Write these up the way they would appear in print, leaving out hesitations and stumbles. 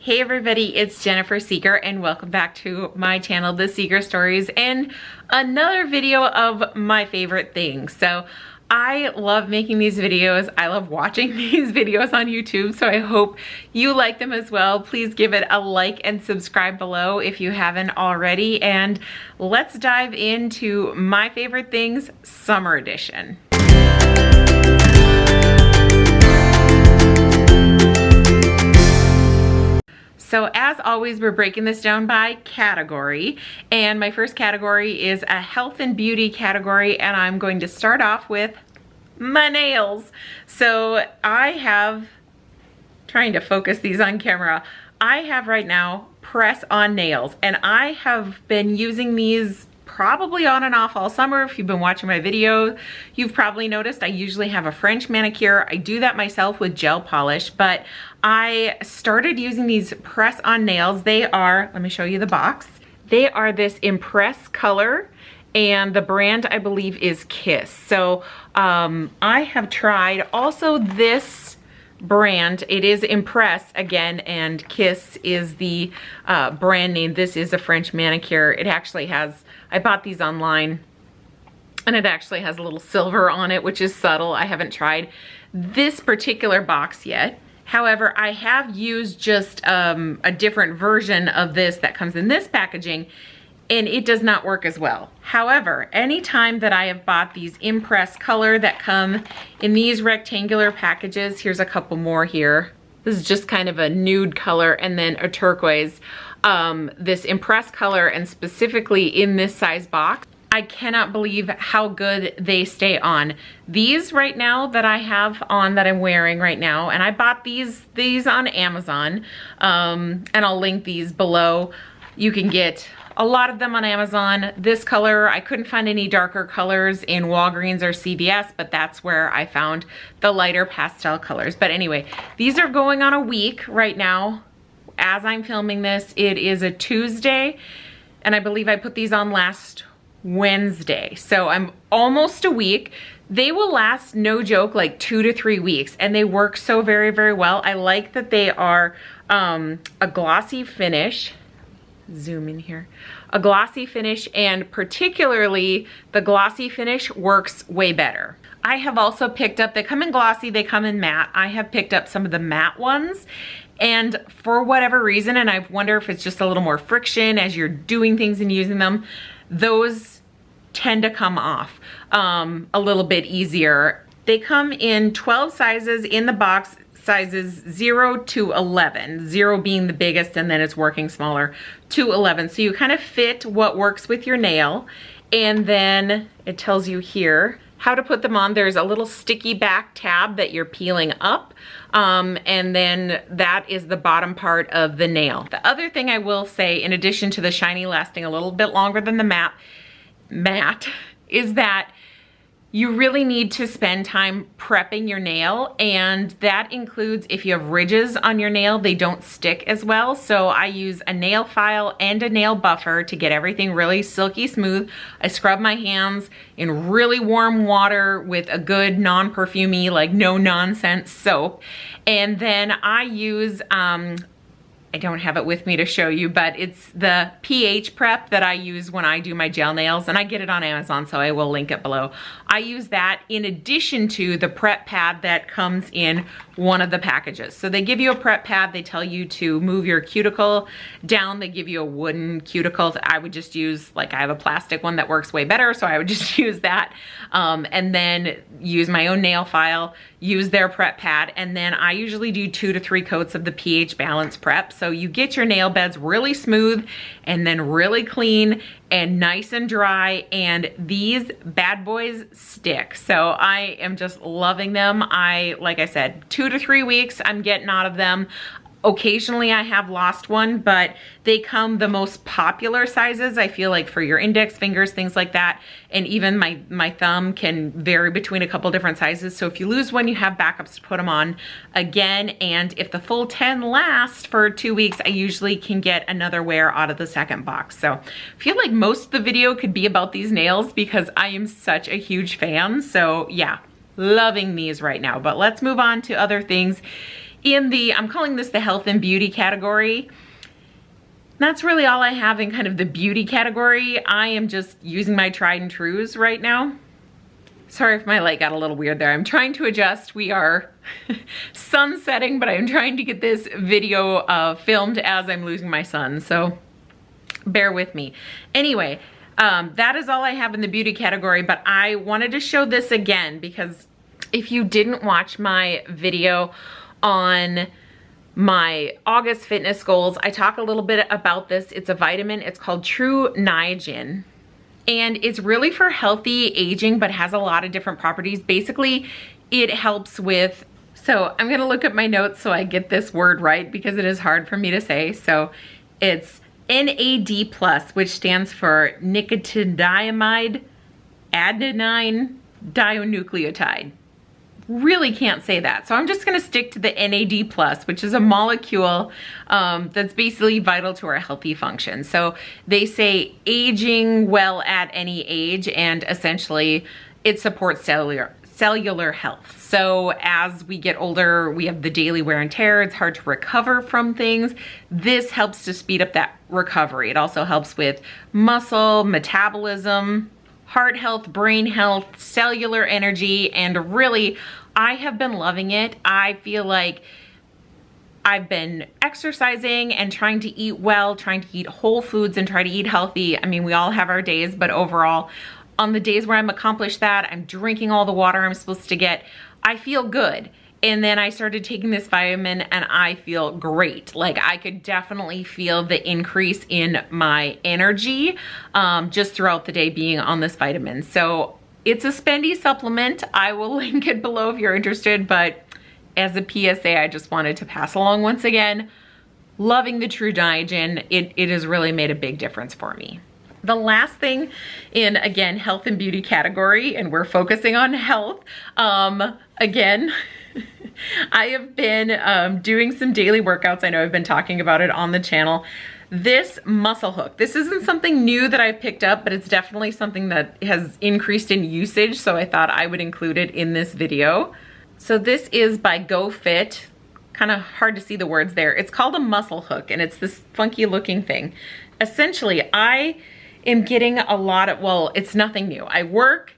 Hey everybody, it's Jennifer Seeger and welcome back to my channel, The Seeger Stories, and another video of my favorite things. So I love making these videos. I love watching these videos on YouTube, so I hope you like them as well. Please give it a like and subscribe below if you haven't already, and let's dive into my favorite things, summer edition. So as always, we're breaking this down by category, and my first category is a health and beauty category, and I'm going to start off with my nails. So I have, trying to focus these on camera, I have right now press-on nails, and I have been using these probably on and off all summer. If you've been watching my video, you've probably noticed I usually have a French manicure. I do that myself with gel polish, but I started using these press-on nails. They are, let me show you the box. They are this Impress color, and the brand I believe is Kiss. So I have tried also this brand. It is Impress again, and Kiss is the brand name. This is a French manicure. It actually has, I bought these online, and it actually has a little silver on it, which is subtle. I haven't tried this particular box yet. However, I have used just a different version of this that comes in this packaging, and it does not work as well. However, anytime that I have bought these Impress color that come in these rectangular packages, here's a couple more here. This is just kind of a nude color and then a turquoise. This Impress color, and specifically in this size box, I cannot believe how good they stay on. These right now that I have on, that I'm wearing right now, and I bought these on Amazon, and I'll link these below. You can get a lot of them on Amazon. This color, I couldn't find any darker colors in Walgreens or CVS, but that's where I found the lighter pastel colors. But anyway, these are going on a week right now. As I'm filming this, it is a Tuesday, and I believe I put these on last Wednesday. So I'm almost a week. They will last, no joke, like 2 to 3 weeks, and they work so very, very well. I like that they are a glossy finish. Zoom in here. A glossy finish, and particularly the glossy finish works way better. I have also picked up, they come in glossy, they come in matte. I have picked up some of the matte ones, and for whatever reason, and I wonder if it's just a little more friction as you're doing things and using them, those tend to come off a little bit easier. They come in 12 sizes in the box, sizes 0 to 11, 0 being the biggest, and then it's working smaller, to 11. So you kind of fit what works with your nail, and then it tells you here how to put them on. There's a little sticky back tab that you're peeling up, and then that is the bottom part of the nail. The other thing I will say, in addition to the shiny lasting a little bit longer than the matte, is that you really need to spend time prepping your nail, and that includes if you have ridges on your nail, they don't stick as well. So I use a nail file and a nail buffer to get everything really silky smooth. I scrub my hands in really warm water with a good non-perfumey, like no nonsense soap. And then I use, I don't have it with me to show you, but it's the pH prep that I use when I do my gel nails, and I get it on Amazon, so I will link it below. I use that in addition to the prep pad that comes in one of the packages. So they give you a prep pad, they tell you to move your cuticle down, they give you a wooden cuticle. I would just use, like I have a plastic one that works way better, so I would just use that, and then use my own nail file, use their prep pad, and then I usually do 2 to 3 coats of the pH balance prep. So you get your nail beds really smooth and then really clean and nice and dry, and these bad boys stick. So I am just loving them. Like I said, 2 to 3 weeks I'm getting out of them. Occasionally I have lost one, but they come the most popular sizes, I feel like, for your index fingers, things like that. And even my thumb can vary between a couple different sizes. So if you lose one, you have backups to put them on again. And if the full 10 last for 2 weeks, I usually can get another wear out of the second box. So I feel like most of the video could be about these nails because I am such a huge fan. So yeah, loving these right now. But let's move on to other things I'm calling this the health and beauty category. That's really all I have in kind of the beauty category. I am just using my tried and trues right now. Sorry if my light got a little weird there. I'm trying to adjust. We are sunsetting, but I'm trying to get this video filmed as I'm losing my son, so bear with me. Anyway, that is all I have in the beauty category, but I wanted to show this again because if you didn't watch my video on my August fitness goals, I talk a little bit about this. It's a vitamin. It's called True Niagen. And it's really for healthy aging, but has a lot of different properties. Basically, it helps with, so I'm gonna look at my notes so I get this word right because it is hard for me to say. So it's NAD+, which stands for nicotinamide adenine dinucleotide. Really can't say that. So I'm just gonna stick to the NAD+, which is a molecule that's basically vital to our healthy function. So they say aging well at any age, and essentially it supports cellular health. So as we get older, we have the daily wear and tear. It's hard to recover from things. This helps to speed up that recovery. It also helps with muscle, metabolism, heart health, brain health, cellular energy, and really, I have been loving it. I feel like I've been exercising and trying to eat well, trying to eat whole foods and try to eat healthy. I mean, we all have our days, but overall, on the days where I'm accomplished that, I'm drinking all the water I'm supposed to get, I feel good. And then I started taking this vitamin and I feel great. Like I could definitely feel the increase in my energy just throughout the day being on this vitamin. So it's a spendy supplement. I will link it below if you're interested, but as a PSA, I just wanted to pass along once again, loving the True Niagen. It has really made a big difference for me. The last thing in, again, health and beauty category, and we're focusing on health, again, I have been doing some daily workouts. I know I've been talking about it on the channel. This muscle hook, this isn't something new that I've picked up, but it's definitely something that has increased in usage, so I thought I would include it in this video. So this is by GoFit. Kind of hard to see the words there. It's called a muscle hook, and it's this funky looking thing. Essentially, I am getting a lot of, well, it's nothing new. I work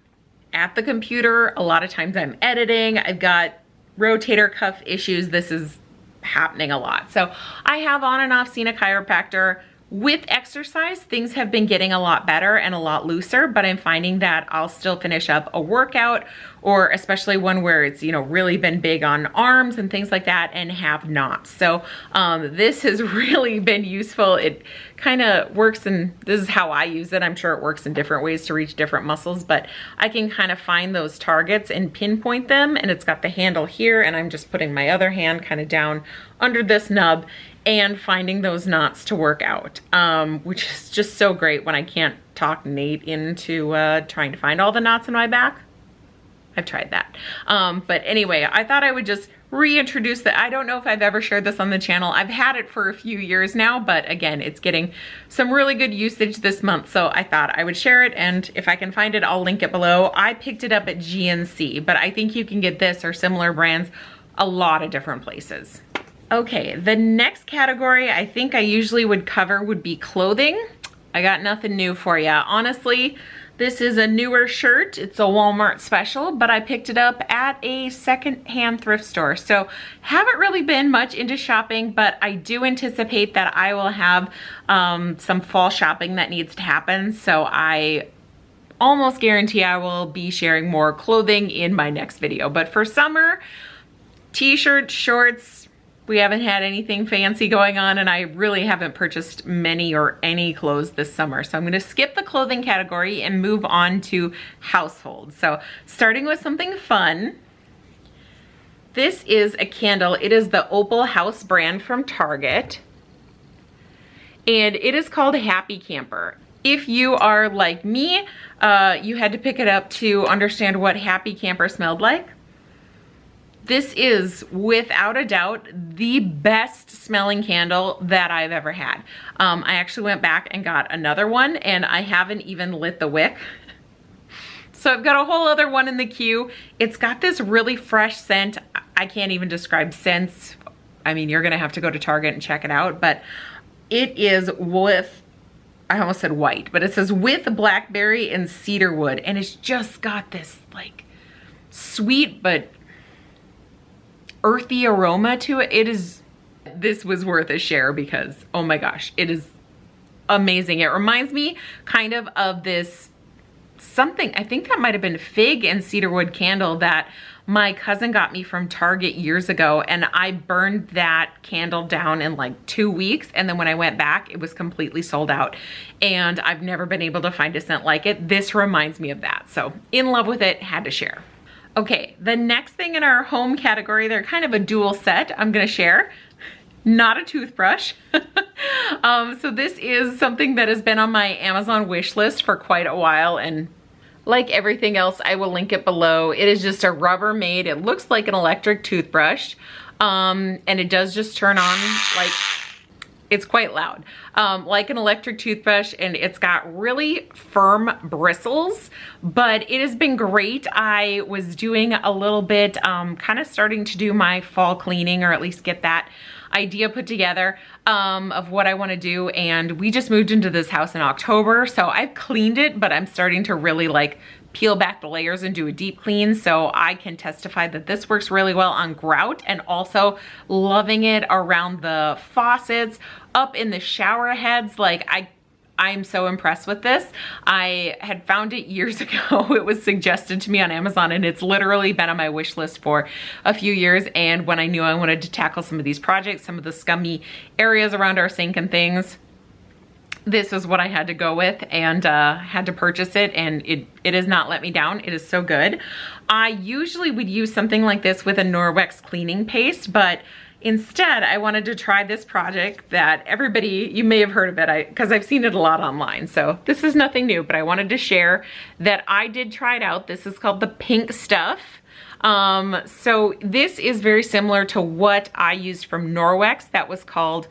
at the computer. A lot of times I'm editing. I've got rotator cuff issues. This is happening a lot. So I have on and off seen a chiropractor. With exercise, things have been getting a lot better and a lot looser, but I'm finding that I'll still finish up a workout, or especially one where it's, you know, really been big on arms and things like that, and have not. So this has really been useful. It kind of works, and this is how I use it. I'm sure it works in different ways to reach different muscles, but I can kind of find those targets and pinpoint them, and it's got the handle here, and I'm just putting my other hand kind of down under this nub and finding those knots to work out, which is just so great when I can't talk Nate into trying to find all the knots in my back. I've tried that. But anyway, I thought I would just reintroduce that. I don't know if I've ever shared this on the channel. I've had it for a few years now, but again, it's getting some really good usage this month, so I thought I would share it, and if I can find it, I'll link it below. I picked it up at GNC, but I think you can get this or similar brands a lot of different places. Okay, the next category I think I usually would cover would be clothing. I got nothing new for you. Honestly, this is a newer shirt. It's a Walmart special, but I picked it up at a secondhand thrift store. So haven't really been much into shopping, but I do anticipate that I will have some fall shopping that needs to happen. So I almost guarantee I will be sharing more clothing in my next video. But for summer, t-shirts, shorts, we haven't had anything fancy going on, and I really haven't purchased many or any clothes this summer. So I'm gonna skip the clothing category and move on to household. So starting with something fun. This is a candle. It is the Opal House brand from Target, and it is called Happy Camper. If you are like me, you had to pick it up to understand what Happy Camper smelled like. This is, without a doubt, the best smelling candle that I've ever had. I actually went back and got another one, and I haven't even lit the wick. So I've got a whole other one in the queue. It's got this really fresh scent. I can't even describe scents I mean, you're gonna have to go to Target and check it out, but it is with, I almost said white, but it says with blackberry and cedarwood, and it's just got this like sweet but earthy aroma to it. This was worth a share because, oh my gosh, it is amazing. It reminds me kind of this something, I think that might have been fig and cedarwood candle that my cousin got me from Target years ago, and I burned that candle down in like 2 weeks, and then when I went back, it was completely sold out, and I've never been able to find a scent like it. This reminds me of that, so in love with it, had to share. Okay, the next thing in our home category, they're kind of a dual set I'm gonna share. Not a toothbrush. So this is something that has been on my Amazon wish list for quite a while, and like everything else, I will link it below. It is just a Rubbermaid. It looks like an electric toothbrush, and it does just turn on, like, it's quite loud, like an electric toothbrush, and it's got really firm bristles, but it has been great. I was doing a little bit, kind of starting to do my fall cleaning, or at least get that idea put together of what I want to do, and we just moved into this house in October, so I've cleaned it, but I'm starting to really like peel back the layers and do a deep clean, so I can testify that this works really well on grout, and also loving it around the faucets, up in the shower heads. Like I'm so impressed with this. I had found it years ago. It was suggested to me on Amazon, and it's literally been on my wish list for a few years. And when I knew I wanted to tackle some of these projects, some of the scummy areas around our sink and things, this is what I had to go with, and had to purchase it, and it has not let me down. It is so good. I usually would use something like this with a Norwex cleaning paste, but instead, I wanted to try this project that everybody, you may have heard of it, because I've seen it a lot online. So this is nothing new, but I wanted to share that I did try it out. This is called the Pink Stuff. So this is very similar to what I used from Norwex that was called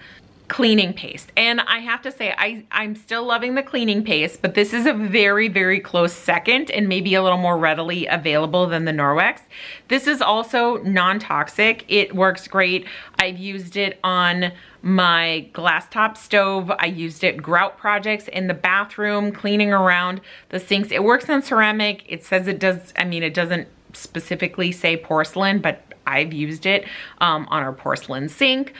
cleaning paste. And I have to say, I'm still loving the cleaning paste, but this is a very, very close second, and maybe a little more readily available than the Norwex. This is also non-toxic. It works great. I've used it on my glass top stove. I used it grout projects in the bathroom, cleaning around the sinks. It works on ceramic. It says it does, I mean, it doesn't specifically say porcelain, but I've used it on our porcelain sink,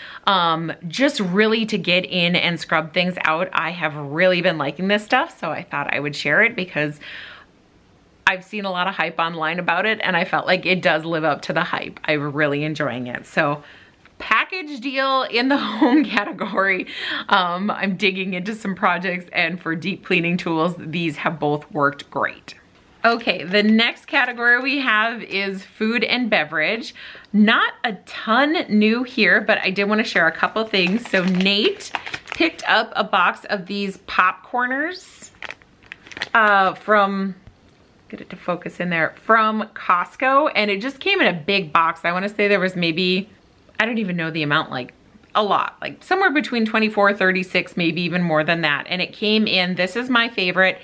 just really to get in and scrub things out. I have really been liking this stuff, so I thought I would share it because I've seen a lot of hype online about it, and I felt like it does live up to the hype. I'm really enjoying it. So package deal in the home category. I'm digging into some projects, and for deep cleaning tools, these have both worked great. Okay, the next category we have is food and beverage. Not a ton new here, but I did want to share a couple things. So Nate picked up a box of these popcorners from, get it to focus in there, from Costco, and it just came in a big box. I want to say there was maybe, I don't even know the amount, like a lot, like somewhere between 24, 36, maybe even more than that. And it came in, this is my favorite,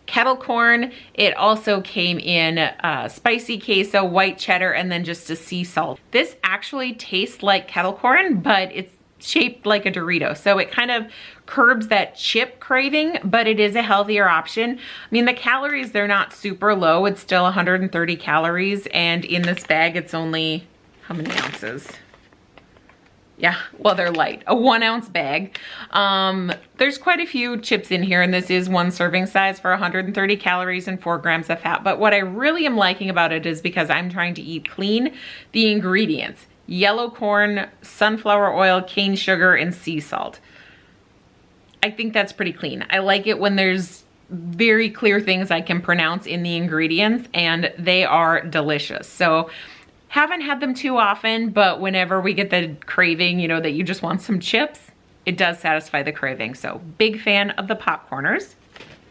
kettle corn. It also came in spicy queso, white cheddar, and then just a sea salt. This actually tastes like kettle corn, but it's shaped like a Dorito. So it kind of curbs that chip craving, but it is a healthier option. I mean, the calories, they're not super low. It's still 130 calories. And in this bag, it's only, how many ounces? Yeah, well, they're light, a 1 ounce bag. There's quite a few chips in here, and this is one serving size for 130 calories and 4 grams of fat. But what I really am liking about it is because I'm trying to eat clean, the ingredients: yellow corn, sunflower oil, cane sugar, and sea salt. I think that's pretty clean. I like it when there's very clear things I can pronounce in the ingredients, and they are delicious. So haven't had them too often, but whenever we get the craving, you know, that you just want some chips, it does satisfy the craving. So big fan of the popcorners.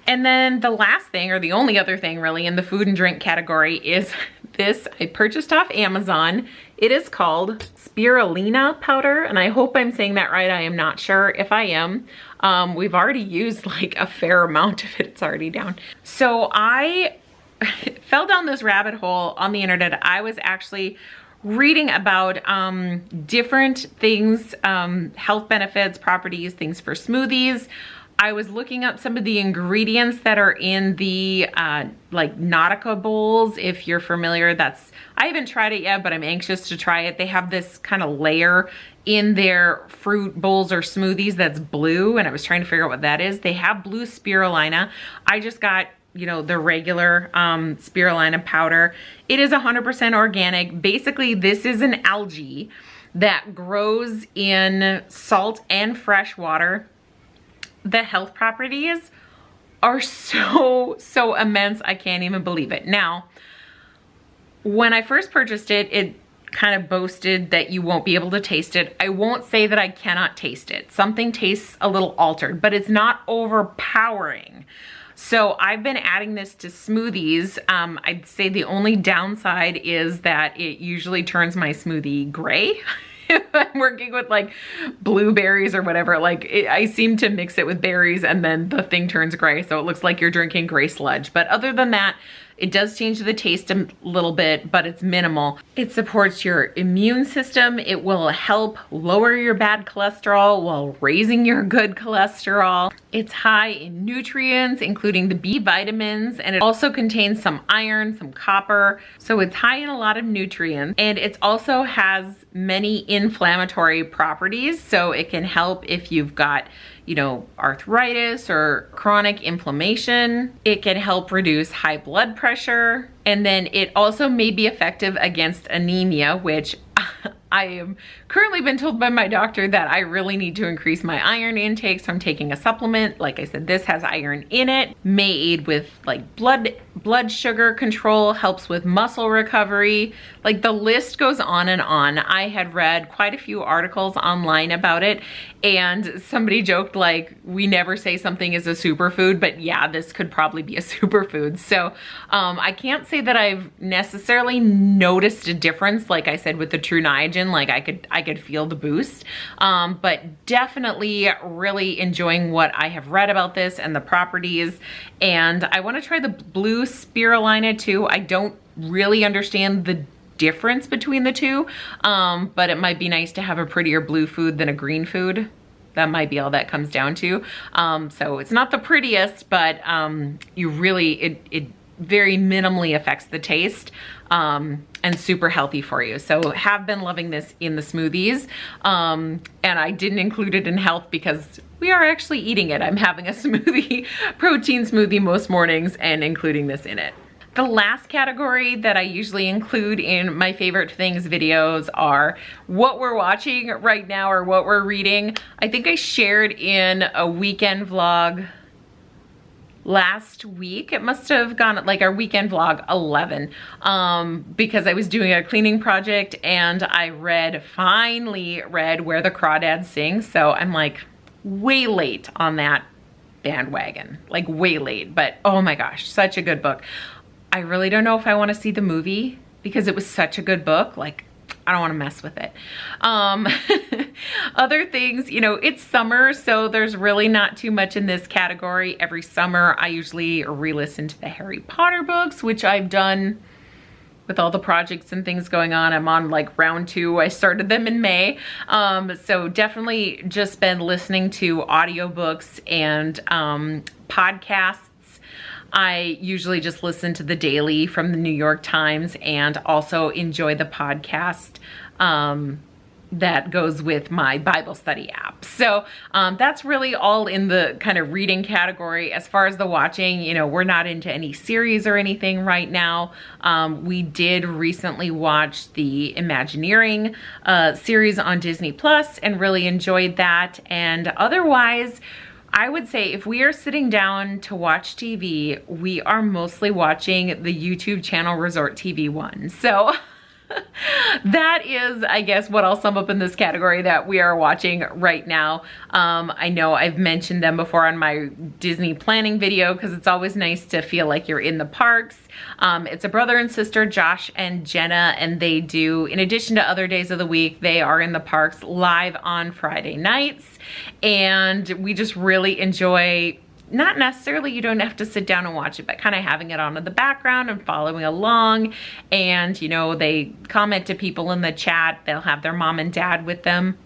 And then the last thing, or the only other thing really in the food and drink category, is this I purchased off Amazon. It is called spirulina powder, and I hope I'm saying that right. I am not sure if I am. We've already used like a fair amount of it. It's already down. So I fell down this rabbit hole on the internet. I was actually reading about different things, health benefits, properties, things for smoothies. I was looking up some of the ingredients that are in the like Nautica bowls. If you're familiar, I haven't tried it yet, but I'm anxious to try it. They have this kind of layer in their fruit bowls or smoothies that's blue, and I was trying to figure out what that is. They have blue spirulina. I just got, you know, the regular spirulina powder. It is 100% organic. Basically, this is an algae that grows in salt and fresh water. The health properties are so immense, I can't even believe it. Now, when I first purchased it, it kind of boasted that you won't be able to taste it. I won't say that I cannot taste it. Something tastes a little altered, but it's not overpowering. So I've been adding this to smoothies. I'd say the only downside is that it usually turns my smoothie gray. If I'm working with like blueberries or whatever, like I seem to mix it with berries and then the thing turns gray, so it looks like you're drinking gray sludge. But other than that, it does change the taste a little bit, but it's minimal. It supports your immune system. It will help lower your bad cholesterol while raising your good cholesterol. It's high in nutrients, including the B vitamins, and it also contains some iron, some copper. So it's high in a lot of nutrients, and it also has many inflammatory properties. So it can help if you've got, you know, arthritis or chronic inflammation. It can help reduce high blood pressure. And then it also may be effective against anemia, which I am currently been told by my doctor that I really need to increase my iron intake. So I'm taking a supplement. Like I said, this has iron in it. May aid with like blood sugar control, helps with muscle recovery. Like the list goes on and on. I had read quite a few articles online about it, and somebody joked like, we never say something is a superfood, but yeah, this could probably be a superfood. So I can't say that I've necessarily noticed a difference, like I said with the True Niagen. Like I could feel the boost, but definitely really enjoying what I have read about this and the properties. And I want to try the blue spirulina too. I don't really understand the difference between the two, but it might be nice to have a prettier blue food than a green food. That might be all that comes down to. So it's not the prettiest, but you really, it very minimally affects the taste, and super healthy for you. So have been loving this in the smoothies. And I didn't include it in health because we are actually eating it. I'm having a smoothie, protein smoothie most mornings and including this in it. The last category that I usually include in my favorite things videos are what we're watching right now or what we're reading. I think I shared in a weekend vlog last week. It must have gone like our weekend vlog 11, because I was doing a cleaning project and I finally read Where the Crawdads Sing. So I'm like way late on that bandwagon, like way late, but oh my gosh, such a good book. I really don't know if I want to see the movie because it was such a good book. Like, I don't want to mess with it. Other things, you know, it's summer, so there's really not too much in this category. Every summer, I usually re-listen to the Harry Potter books, which I've done with all the projects and things going on. I'm on like round 2. I started them in May. So definitely just been listening to audiobooks and podcasts. I usually just listen to the Daily from the New York Times and also enjoy the podcast that goes with my Bible study app. So that's really all in the kind of reading category. As far as the watching, you know, we're not into any series or anything right now. We did recently watch the Imagineering series on Disney Plus and really enjoyed that. And otherwise, I would say if we are sitting down to watch TV, we are mostly watching the YouTube channel Resort TV One. So that is, I guess, what I'll sum up in this category that we are watching right now. I know I've mentioned them before on my Disney planning video because it's always nice to feel like you're in the parks. It's a brother and sister, Josh and Jenna, and they do, in addition to other days of the week, they are in the parks live on Friday nights. And we just really enjoy not necessarily, you don't have to sit down and watch it, but kind of having it on in the background and following along. And, you know, they comment to people in the chat. They'll have their mom and dad with them.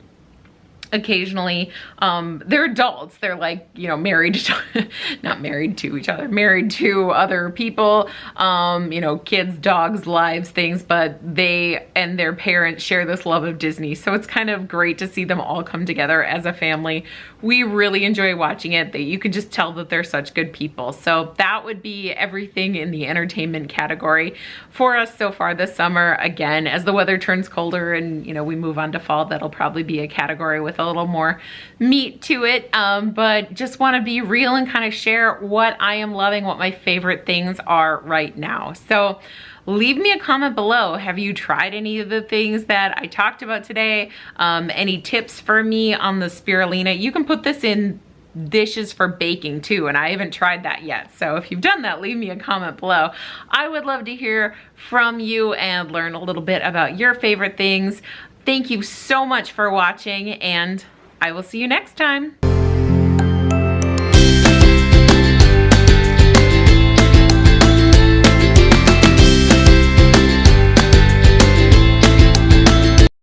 Occasionally, they're adults. They're like, you know, married to, not married to each other, married to other people, you know, kids, dogs, lives, things, but they and their parents share this love of Disney. So it's kind of great to see them all come together as a family. We really enjoy watching it. You can just tell that they're such good people. So that would be everything in the entertainment category for us so far this summer. Again, as the weather turns colder and, you know, we move on to fall, that'll probably be a category with a little more meat to it, but just want to be real and kind of share what I am loving, what my favorite things are right now. So leave me a comment below. Have you tried any of the things that I talked about today? Any tips for me on the spirulina? You can put this in dishes for baking too, and I haven't tried that yet. So if you've done that, leave me a comment below. I would love to hear from you and learn a little bit about your favorite things. Thank you so much for watching, and I will see you next time.